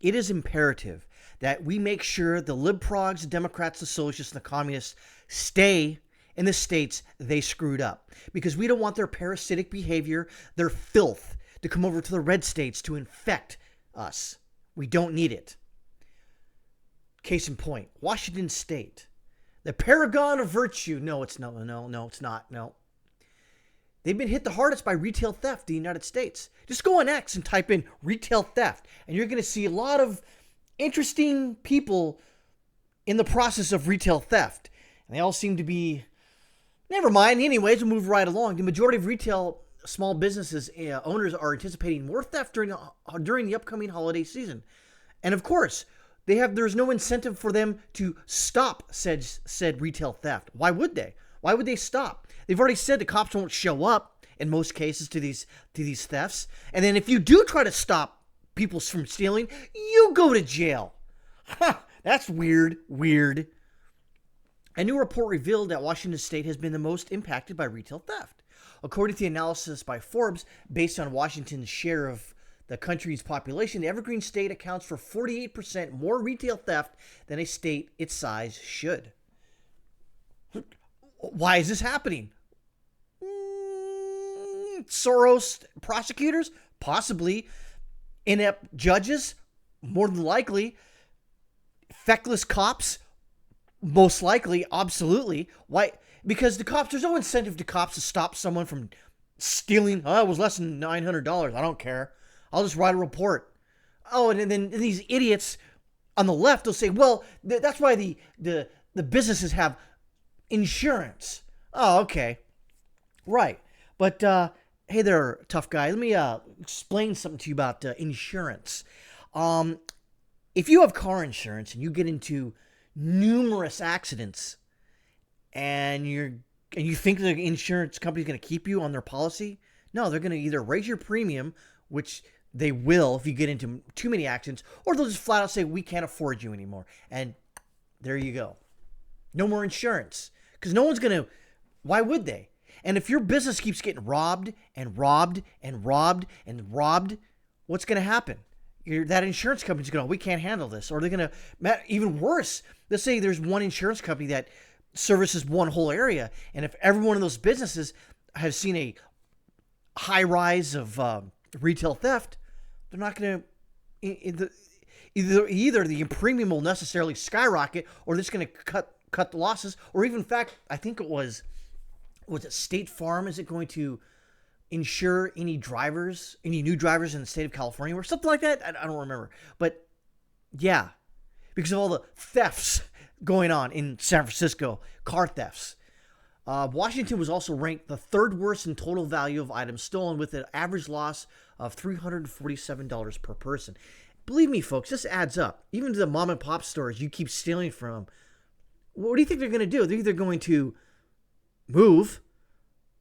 it is imperative that we make sure the libprogs, the Democrats, the socialists, and the communists stay in the states they screwed up, because we don't want their parasitic behavior, their filth, to come over to the red states to infect us. We don't need it. Case in point, Washington State, the paragon of virtue. No, it's no, it's not. No. They've been hit the hardest by retail theft in the United States. Just go on X and type in retail theft, and you're going to see a lot of interesting people in the process of retail theft. And they all seem to be, never mind. Anyways, we'll move right along. The majority of retail small businesses owners are anticipating more theft during the upcoming holiday season. And of course, there's no incentive for them to stop said retail theft. Why would they? Why would they stop? They've already said the cops won't show up in most cases to these thefts. And then if you do try to stop people from stealing, you go to jail. That's weird. A new report revealed that Washington State has been the most impacted by retail theft. According to the analysis by Forbes, based on Washington's share of the country's population, the Evergreen State accounts for 48% more retail theft than a state its size should. Why is this happening? Soros prosecutors? Possibly. Inept judges? More than likely. Feckless cops? Most likely. Absolutely. Why? Because there's no incentive to cops to stop someone from stealing. Oh, it was less than $900. I don't care. I'll just write a report. Oh, and then these idiots on the left will say, well, that's why the businesses have insurance. Oh, okay. Right. But, hey there, tough guy. Let me explain something to you about insurance. If you have car insurance and you get into numerous accidents and you think the insurance company's going to keep you on their policy, no, they're going to either raise your premium, which they will if you get into too many accidents, or they'll just flat out say, we can't afford you anymore. And there you go. No more insurance. Because no one's going to, why would they? And if your business keeps getting robbed and robbed and robbed and robbed, what's going to happen? That insurance company's going, we can't handle this. Or they're going to, even worse, let's say there's one insurance company that services one whole area. And if every one of those businesses has seen a high rise of retail theft, they're not going to, either the premium will necessarily skyrocket, or they're just going to cut the losses. Or even, in fact, I think was it State Farm? Is it going to insure any new drivers in the state of California or something like that? I don't remember. But yeah, because of all the thefts going on in San Francisco, car thefts. Washington was also ranked the third worst in total value of items stolen, with an average loss of $347 per person. Believe me, folks, this adds up. Even to the mom and pop stores you keep stealing from, what do you think they're going to do? They're either going to move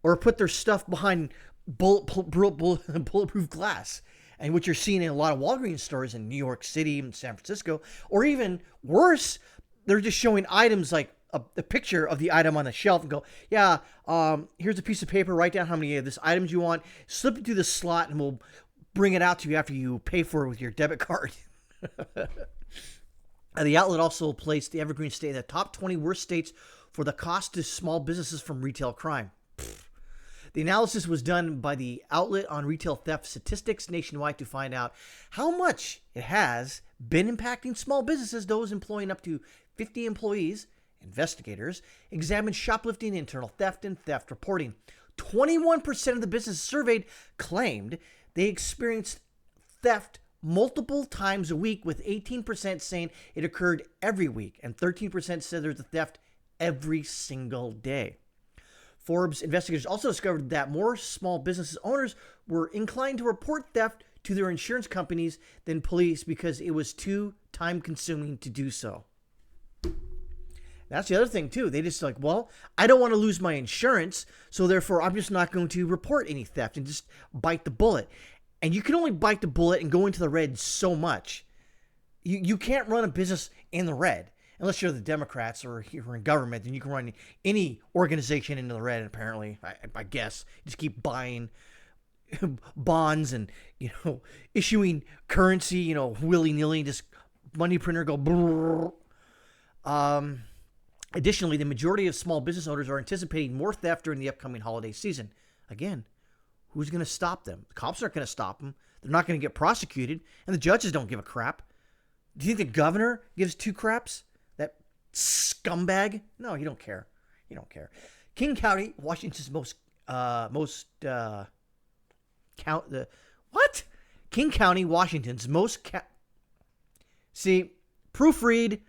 or put their stuff behind bulletproof glass. And what you're seeing in a lot of Walgreens stores in New York City and San Francisco, or even worse, they're just showing items like a picture of the item on the shelf and go, yeah, here's a piece of paper, write down how many of this items you want, slip it through the slot, and we'll bring it out to you after you pay for it with your debit card. The outlet also placed the Evergreen State in the top 20 worst states for the cost to small businesses from retail crime. The analysis was done by the outlet on retail theft statistics nationwide to find out how much it has been impacting small businesses, those employing up to 50 employees. Investigators examined shoplifting, internal theft, and theft reporting. 21% of the businesses surveyed claimed they experienced theft multiple times a week, with 18% saying it occurred every week, and 13% said there's a theft every single day. Forbes investigators also discovered that more small business owners were inclined to report theft to their insurance companies than police because it was too time-consuming to do so. That's the other thing, too. They just like, well, I don't want to lose my insurance, so therefore I'm just not going to report any theft and just bite the bullet. And you can only bite the bullet and go into the red so much. You can't run a business in the red. Unless you're the Democrats or you're in government, then you can run any organization into the red, apparently, I guess. You just keep buying bonds and, issuing currency, willy-nilly, just money printer go brrr. Additionally, the majority of small business owners are anticipating more theft during the upcoming holiday season. Again, who's going to stop them? The cops aren't going to stop them. They're not going to get prosecuted, and the judges don't give a crap. Do you think the governor gives two craps? That scumbag? No, he don't care. He don't care. King County, Washington's King County, Washington's see, proofread.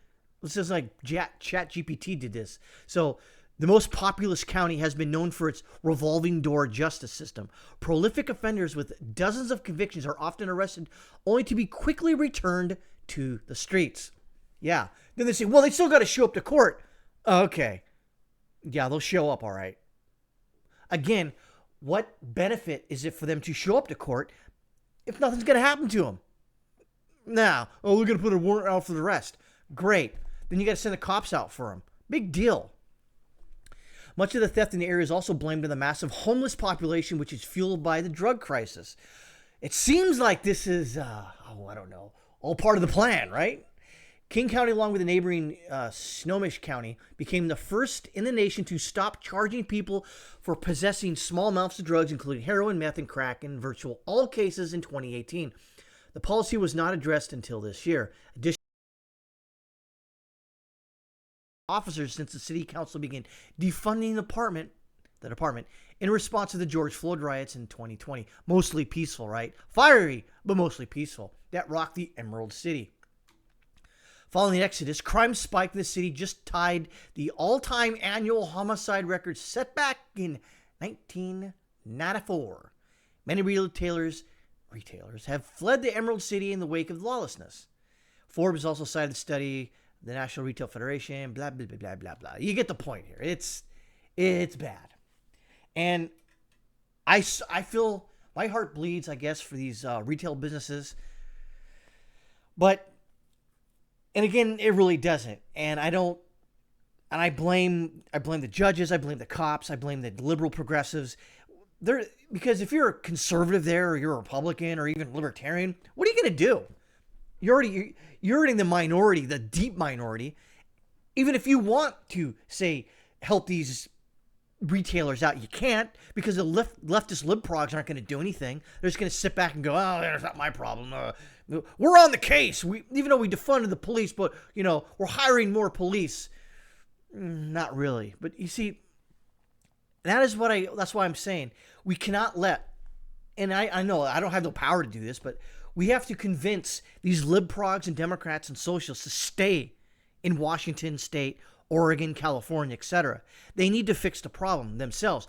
This is like ChatGPT did this. So the most populous county has been known for its revolving door justice system. Prolific offenders with dozens of convictions are often arrested only to be quickly returned to the streets. Yeah. Then they say, well, they still got to show up to court. Okay. Yeah, they'll show up, all right. Again, what benefit is it for them to show up to court if nothing's going to happen to them? Now, we're going to put a warrant out for the arrest. Great. Then you got to send the cops out for them. Big deal. Much of the theft in the area is also blamed on the massive homeless population, which is fueled by the drug crisis. It seems like this is, I don't know, all part of the plan, right? King County, along with the neighboring Snohomish County, became the first in the nation to stop charging people for possessing small amounts of drugs, including heroin, meth, and crack, in virtually all cases in 2018. The policy was not addressed until this year. Additionally, officers since the city council began defunding the department in response to the George Floyd riots in 2020. Mostly peaceful, right? Fiery, but mostly peaceful. That rocked the Emerald City. Following the exodus, crime spiked in the city, just tied the all-time annual homicide record set back in 1994. Many retailers have fled the Emerald City in the wake of lawlessness. Forbes also cited the study, the National Retail Federation, blah, blah, blah, blah, blah, blah. You get the point here. It's bad. And I feel my heart bleeds, I guess, for these retail businesses. And again, it really doesn't. And I blame the judges, I blame the cops, I blame the liberal progressives. Because if you're a conservative there, or you're a Republican, or even libertarian, what are you going to do? You're already in the minority, the deep minority. Even if you want to, say, help these retailers out, you can't, because the leftist libprogs aren't going to do anything. They're just going to sit back and go, oh, that's not my problem. We're on the case. Even though we defunded the police, but, we're hiring more police. Not really. But you see, that's why I'm saying we cannot let, and I know I don't have the power to do this, but we have to convince these libprogs and Democrats and socialists to stay in Washington State, Oregon, California, etc. They need to fix the problem themselves.